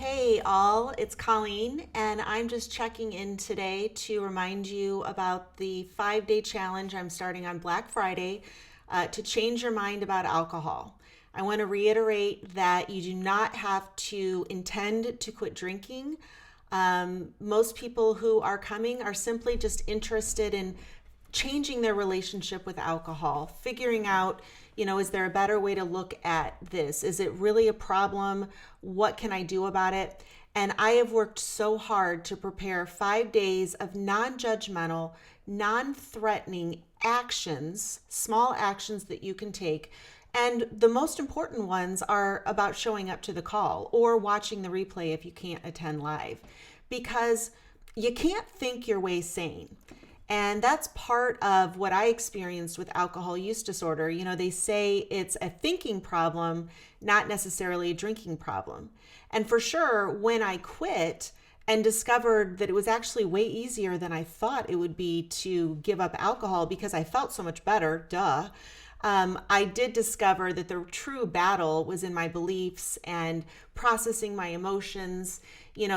Hey all, it's Colleen, and I'm just checking in today to remind you about the 5-day challenge I'm starting on Black Friday to change your mind about alcohol. I want to reiterate that you do not have to intend to quit drinking. Most people who are coming are simply just interested in changing their relationship with alcohol, figuring out, is there a better way to look at this? Is it really a problem? What can I do about it? And I have worked so hard to prepare 5 days of non judgmental, non threatening actions, small actions that you can take. And the most important ones are about showing up to the call or watching the replay if you can't attend live, because you can't think your way sane. And that's part of what I experienced with alcohol use disorder. They say it's a thinking problem, not necessarily a drinking problem. And for sure, when I quit and discovered that it was actually way easier than I thought it would be to give up alcohol because I felt so much better, I did discover that the true battle was in my beliefs and processing my emotions.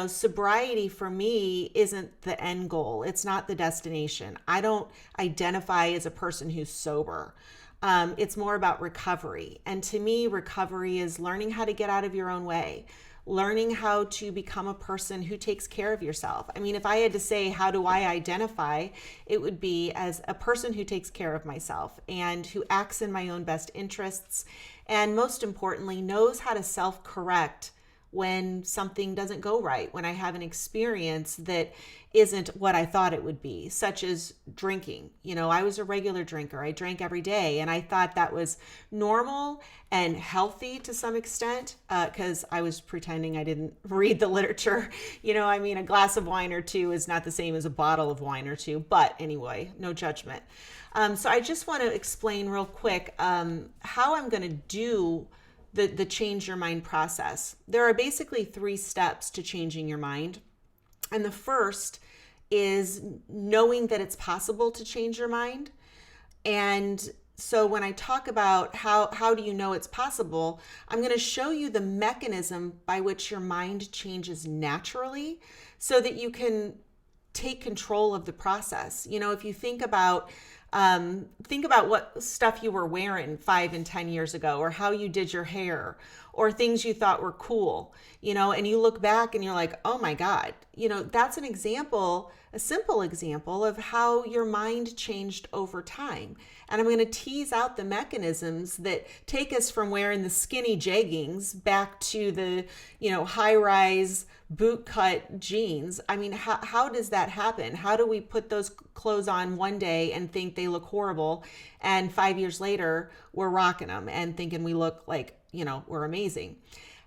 Sobriety for me isn't the end goal. It's not the destination. I don't identify as a person who's sober. It's more about recovery. And to me, recovery is learning how to get out of your own way, learning how to become a person who takes care of yourself. I mean, if I had to say, how do I identify, it would be as a person who takes care of myself and who acts in my own best interests. And most importantly, knows how to self-correct when something doesn't go right, when I have an experience that isn't what I thought it would be, such as drinking. I was a regular drinker. I drank every day, and I thought that was normal and healthy to some extent because I was pretending I didn't read the literature. A glass of wine or two is not the same as a bottle of wine or two, but anyway, no judgment. So I just want to explain real quick how I'm going to do the change your mind process. There are basically 3 steps to changing your mind. And the first is knowing that it's possible to change your mind. And so when I talk about how do you know it's possible, I'm going to show you the mechanism by which your mind changes naturally so that you can take control of the process. If you think about what stuff you were wearing 5 and 10 years ago, or how you did your hair, or things you thought were cool, and you look back and you're like, oh my God, that's an example, a simple example of how your mind changed over time. And I'm going to tease out the mechanisms that take us from wearing the skinny jeggings back to the, high-rise boot cut jeans. I mean, how does that happen? How do we put those clothes on one day and think they look horrible, and 5 years later we're rocking them and thinking we look like, we're amazing?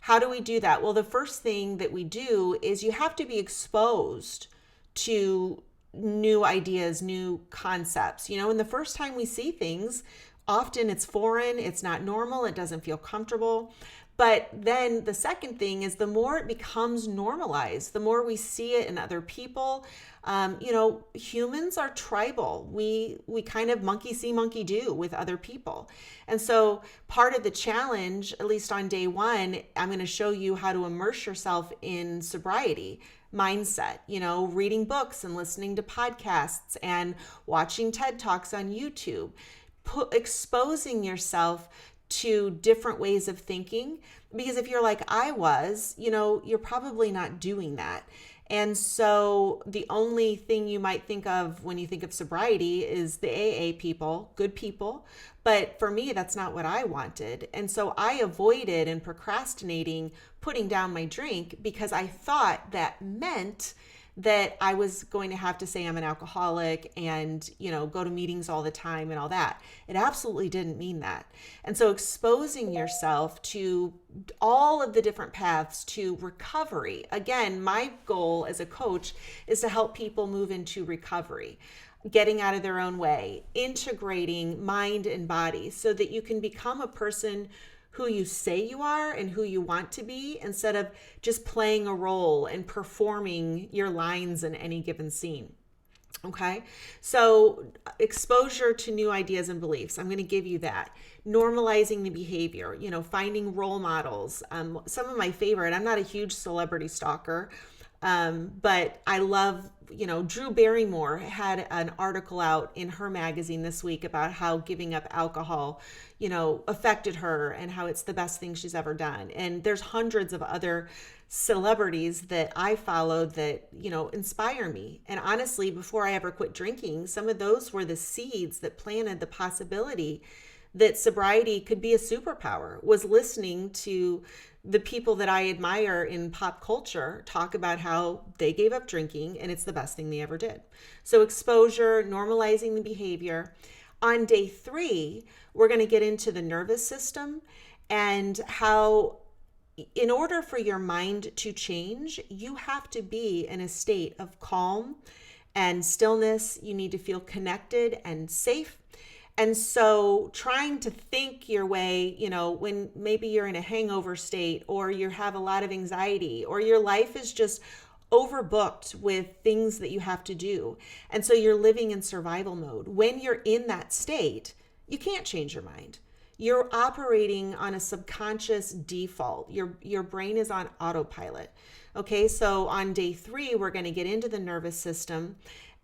How do we do that? Well, the first thing that we do is you have to be exposed to new ideas, new concepts. And the first time we see things, often it's foreign, it's not normal, it doesn't feel comfortable. But then the second thing is the more it becomes normalized, the more we see it in other people. Humans are tribal. We kind of monkey see, monkey do with other people. And so part of the challenge, at least on day 1, I'm going to show you how to immerse yourself in sobriety mindset, reading books and listening to podcasts and watching TED Talks on YouTube, exposing yourself to different ways of thinking. Because if you're like I was, you're probably not doing that. And so the only thing you might think of when you think of sobriety is the AA people, good people. But for me, that's not what I wanted. And so I avoided and procrastinating putting down my drink because I thought that meant that I was going to have to say I'm an alcoholic and, go to meetings all the time and all that. It absolutely didn't mean that. And so exposing yourself to all of the different paths to recovery. Again, my goal as a coach is to help people move into recovery, getting out of their own way, integrating mind and body so that you can become a person who you say you are and who you want to be, instead of just playing a role and performing your lines in any given scene. Okay. So exposure to new ideas and beliefs. I'm going to give you that. Normalizing the behavior, finding role models. Some of my favorite, I'm not a huge celebrity stalker, but I love, Drew Barrymore had an article out in her magazine this week about how giving up alcohol, affected her and how it's the best thing she's ever done. And there's hundreds of other celebrities that I follow that, inspire me. And honestly, before I ever quit drinking, some of those were the seeds that planted the possibility that sobriety could be a superpower, was listening to the people that I admire in pop culture talk about how they gave up drinking and it's the best thing they ever did. So exposure, normalizing the behavior. On day 3, we're going to get into the nervous system and how, in order for your mind to change, you have to be in a state of calm and stillness. You need to feel connected and safe. And so trying to think your way, when maybe you're in a hangover state or you have a lot of anxiety or your life is just overbooked with things that you have to do. And so you're living in survival mode. When you're in that state, you can't change your mind. You're operating on a subconscious default. Your brain is on autopilot. Okay, so on day 3, we're going to get into the nervous system.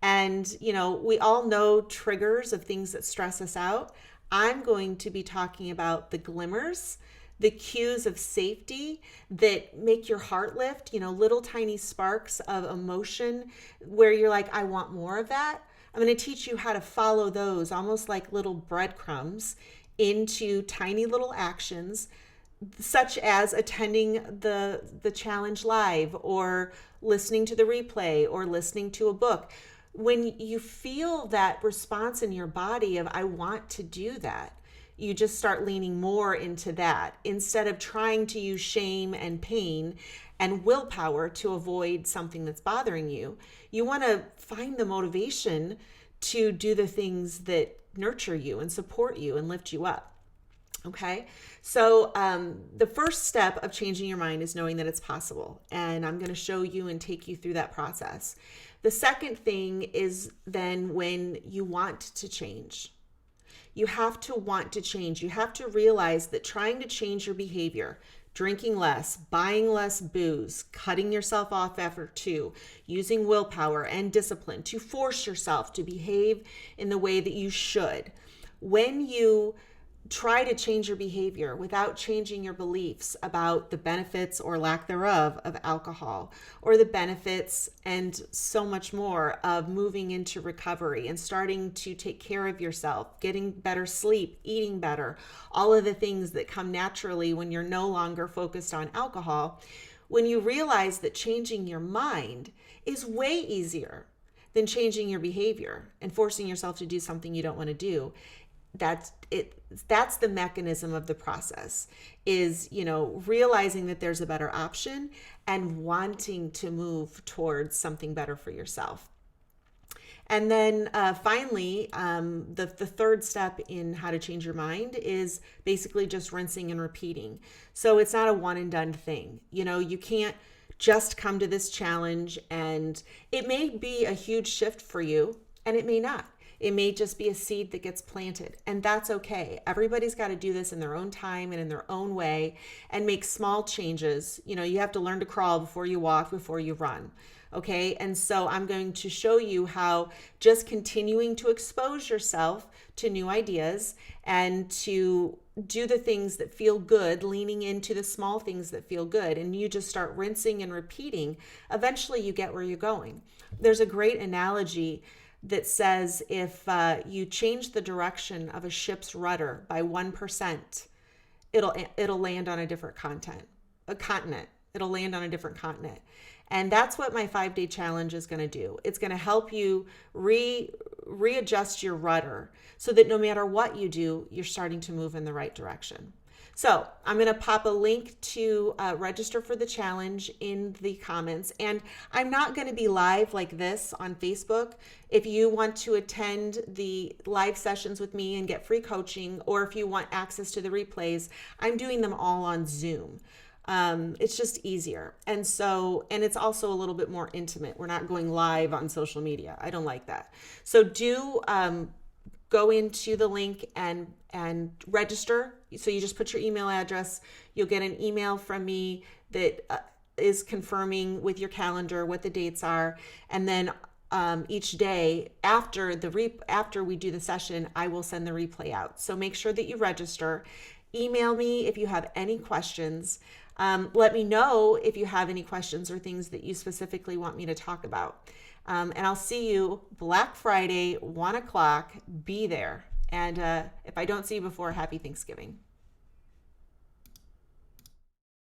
And, we all know triggers of things that stress us out. I'm going to be talking about the glimmers, the cues of safety that make your heart lift, little tiny sparks of emotion where you're like, I want more of that. I'm going to teach you how to follow those almost like little breadcrumbs into tiny little actions, such as attending the challenge live or listening to the replay or listening to a book. When you feel that response in your body of, I want to do that, you just start leaning more into that instead of trying to use shame and pain and willpower to avoid something that's bothering you. You want to find the motivation to do the things that nurture you and support you and lift you up. Okay, so the first step of changing your mind is knowing that it's possible. And I'm going to show you and take you through that process. The second thing is then when you want to change. You have to want to change. You have to realize that trying to change your behavior, drinking less, buying less booze, cutting yourself off after 2, using willpower and discipline to force yourself to behave in the way that you should. When you try to change your behavior without changing your beliefs about the benefits or lack thereof of alcohol, or the benefits and so much more of moving into recovery and starting to take care of yourself, getting better sleep, eating better, all of the things that come naturally when you're no longer focused on alcohol, when you realize that changing your mind is way easier than changing your behavior and forcing yourself to do something you don't want to do, that's the mechanism of the process, is realizing that there's a better option and wanting to move towards something better for yourself. And then finally, the third step in how to change your mind is basically just rinsing and repeating. So it's not a one and done thing. You can't just come to this challenge and it may be a huge shift for you and it may not. It may just be a seed that gets planted, and that's okay. Everybody's got to do this in their own time and in their own way and make small changes. You have to learn to crawl before you walk, before you run. Okay. And so I'm going to show you how just continuing to expose yourself to new ideas and to do the things that feel good, leaning into the small things that feel good, and you just start rinsing and repeating, eventually you get where you're going. There's a great analogy that says if you change the direction of a ship's rudder by 1%, it'll land on a different continent. It'll land on a different continent. And that's what my 5-day challenge is going to do. It's going to help you readjust your rudder so that no matter what you do, you're starting to move in the right direction. So I'm going to pop a link to register for the challenge in the comments. And I'm not going to be live like this on Facebook. If you want to attend the live sessions with me and get free coaching, or if you want access to the replays, I'm doing them all on Zoom. It's just easier. And so, and it's also a little bit more intimate. We're not going live on social media. I don't like that. So do go into the link and register. So you just put your email address. You'll get an email from me that is confirming with your calendar what the dates are, and then each day after after we do the session, I will send the replay out. So make sure that you register. Email me if you have any questions. Let me know if you have any questions or things that you specifically want me to talk about. And I'll see you Black Friday, 1 o'clock. Be there. And if I don't see you before, happy Thanksgiving.